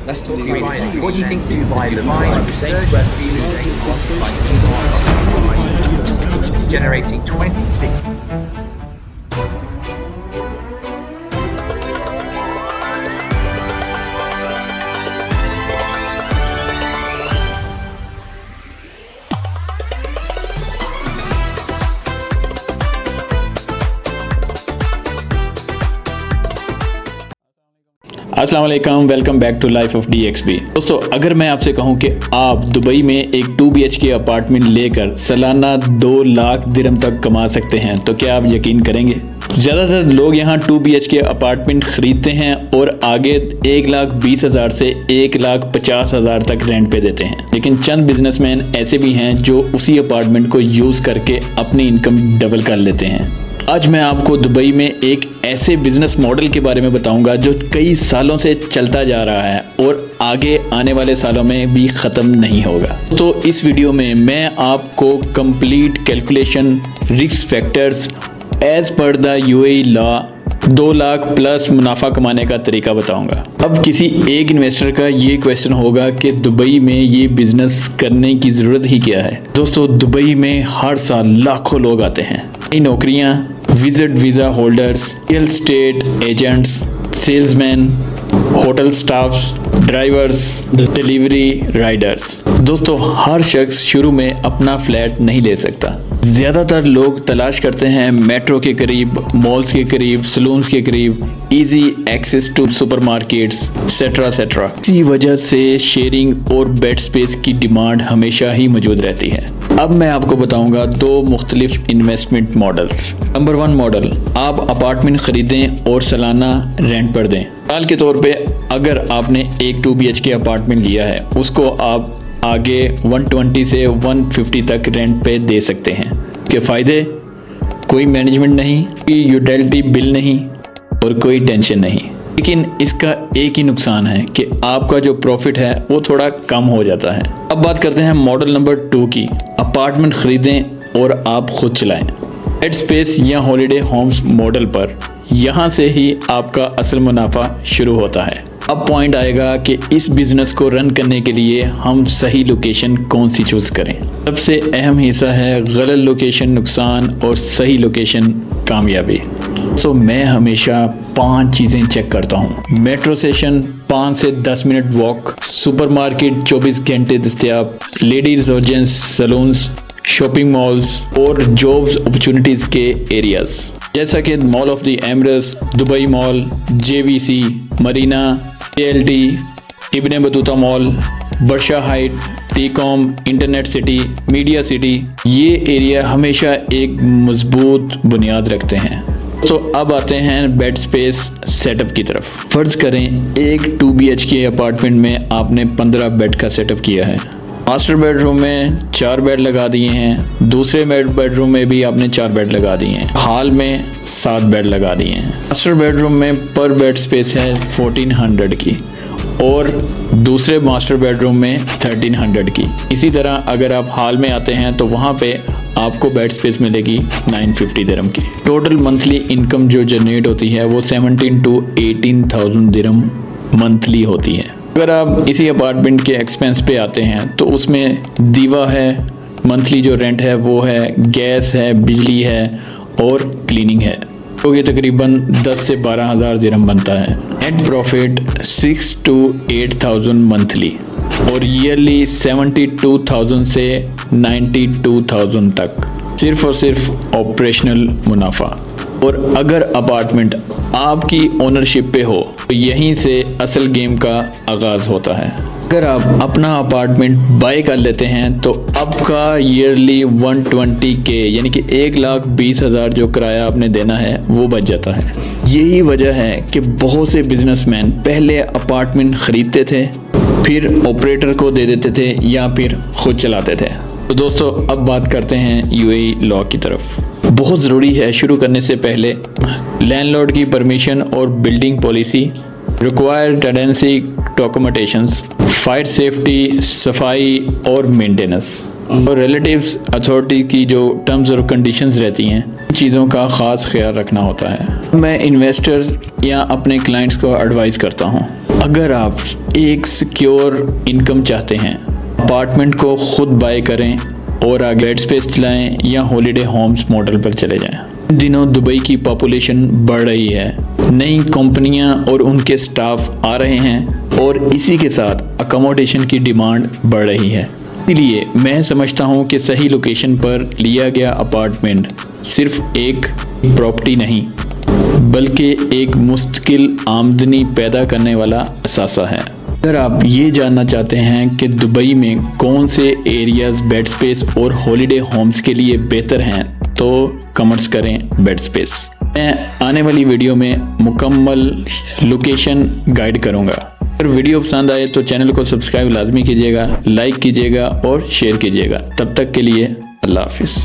Let's talk about it. What do you think Dubai provides research generating 26 अस्सलाम वालेकुम, welcome back to life of DXB। दोस्तों, अगर मैं आपसे कहूं कि आप दुबई में एक 2 BHK अपार्टमेंट लेकर सालाना 2 लाख दिरहम तक कमा सकते हैं, तो क्या आप यकीन करेंगे? ज़्यादातर लोग यहाँ 2 BHK अपार्टमेंट ख़रीदते हैं और आगे 1,20,000 से 1,50,000 तक रेंट पे देते हैं। लेकिन चंद बिजनेसमैन ऐसे भी हैं जो उसी अपार्टमेंट को यूज़ करके अपनी इनकम डबल कर लेते हैं। आज मैं आपको दुबई में एक ऐसे बिजनेस मॉडल के बारे में बताऊंगा जो कई सालों से चलता जा रहा है और आगे आने वाले सालों में भी ख़त्म नहीं होगा। तो इस वीडियो में मैं आपको complete calculation, risk factors as per the UAE law 2 lakh plus मुनाफा कमाने का तरीका बताऊंगा। अब किसी एक इन्वेस्टर का ये क्वेश्चन होगा कि दुबई में ये बिजनेस करने की ज़रूरत ही क्या है। दोस्तों, दुबई में हर साल लाखों लोग आते हैं। नई नौकरियाँ, visit visa holders, real estate agents, salesman, hotel staffs, drivers, delivery Riders. दोस्तों, हर शख्स शुरू में अपना फ्लैट नहीं ले सकता। ज़्यादातर लोग तलाश करते हैं मेट्रो के करीब, मॉल्स के करीब, सलून्स के करीब, इजी एक्सेस टू सुपरमार्केट्स, सेट्रा सेट्रा। इसी वजह से शेयरिंग और बेड स्पेस की डिमांड हमेशा ही मौजूद रहती है। अब मैं आपको बताऊंगा 2 मुख्तलिफ इन्वेस्टमेंट मॉडल्स। नंबर 1 मॉडल, आप अपार्टमेंट ख़रीदें और सालाना रेंट पर दें। मिसाल के तौर पे अगर आपने एक 2 BHK अपार्टमेंट लिया है, उसको आप आगे 120 से 150 तक रेंट पे दे सकते हैं। के फ़ायदे, कोई मैनेजमेंट नहीं, कोई यूटिलिटी बिल नहीं और कोई टेंशन नहीं। लेकिन इसका एक ही नुकसान है कि आपका जो प्रॉफिट है वो थोड़ा कम हो जाता है। अब बात करते हैं मॉडल नंबर 2 की। अपार्टमेंट ख़रीदें और आप ख़ुद चलाएं। बेड स्पेस या हॉलिडे होम्स मॉडल पर यहाँ से ही आपका असल मुनाफा शुरू होता है। अब पॉइंट आएगा कि इस बिज़नेस को रन करने के लिए हम सही लोकेशन कौन सी चूज़ करें। सबसे अहम हिस्सा है गलत लोकेशन नुकसान और सही लोकेशन कामयाबी। तो मैं हमेशा 5 चीज़ें चेक करता हूँ। मेट्रो स्टेशन 5 से 10 मिनट वॉक, सुपरमार्केट 24 घंटे दस्तयाब, लेडीज़ और जेंट्स सलून्स, शॉपिंग मॉल्स और जॉब्स अपॉर्चुनिटीज़ के एरियाज़ जैसा कि mall of the Emirates, Dubai mall, JVC, Marina, KLT, Ibn Battuta mall, Barsha height, TECOM, internet city, media city. ये area हमेशा एक मजबूत बुनियाद रखते हैं। तो अब आते हैं बेड स्पेस सेटअप की तरफ। फ़र्ज़ करें एक 2 BHK अपार्टमेंट में आपने 15 बेड का सेटअप किया है। मास्टर बेडरूम में 4 बेड लगा दिए हैं, दूसरे बेडरूम में भी आपने 4 बेड लगा दिए हैं, हॉल में 7 बेड लगा दिए हैं। मास्टर बेडरूम में पर बेड स्पेस है 1400 की और दूसरे मास्टर बेडरूम में 1300 की। इसी तरह अगर आप हॉल में आते हैं तो वहाँ पे आपको बेड स्पेस मिलेगी 950 दिरहम की। टोटल मंथली इनकम जो जनरेट होती है वो 17 to 18,000 दिरहम मंथली होती है। अगर आप इसी अपार्टमेंट के एक्सपेंस पे आते हैं तो उसमें दीवा है, मंथली जो रेंट है वो है, गैस है, बिजली है और क्लीनिंग है, तो ये तकरीबन 10 से 12,000 दिरहम बनता है। नेट प्रॉफिट 6 to 8,000 मंथली और ईयरली 72,000 से 92,000 तक, सिर्फ और सिर्फ ऑपरेशनल मुनाफा। और अगर अपार्टमेंट आपकी ओनरशिप पे हो तो यहीं से असल गेम का आगाज़ होता है। अगर आप अपना अपार्टमेंट बाय कर लेते हैं तो आपका ईयरली 120K यानी कि 1,20,000 जो किराया आपने देना है वो बच जाता है। यही वजह है कि बहुत से बिजनेसमैन पहले अपार्टमेंट ख़रीदते थे, फिर ऑपरेटर को दे देते थे या फिर खुद चलाते थे। तो दोस्तों, अब बात करते हैं UAE लॉ की तरफ। बहुत ज़रूरी है शुरू करने से पहले लैंडलॉर्ड की परमिशन और building policy, required tenancy documentations, fire safety, सफाई और मेंटेनेंस और रिलेटिव्स अथॉरिटी की जो टर्म्स और कंडीशंस रहती हैं, चीज़ों का ख़ास ख्याल रखना होता है। मैं इन्वेस्टर्स या अपने क्लाइंट्स को एडवाइस करता हूँ, अगर आप एक सिक्योर इनकम चाहते हैं, अपार्टमेंट को खुद बाय करें और आगे बेड स्पेस चलाएं या हॉलिडे होम्स मॉडल पर चले जाएं। इन दिनों दुबई की पॉपुलेशन बढ़ रही है, नई कंपनियां और उनके स्टाफ आ रहे हैं और इसी के साथ अकोमोडेशन की डिमांड बढ़ रही है। इसलिए मैं समझता हूं कि सही लोकेशन पर लिया गया अपार्टमेंट सिर्फ एक प्रॉपर्टी नहीं बल्कि एक मुस्तकिल आमदनी पैदा करने वाला असासा है। अगर आप ये जानना चाहते हैं कि दुबई में कौन से एरियाज़ बेड स्पेस और हॉलिडे होम्स के लिए बेहतर हैं तो कमेंट्स करें बेड स्पेस। मैं आने वाली वीडियो में मुकम्मल लोकेशन गाइड करूँगा। अगर वीडियो पसंद आए तो चैनल को सब्सक्राइब लाजमी कीजिएगा, लाइक कीजिएगा और शेयर कीजिएगा। तब तक के लिए अल्लाह हाफिज़।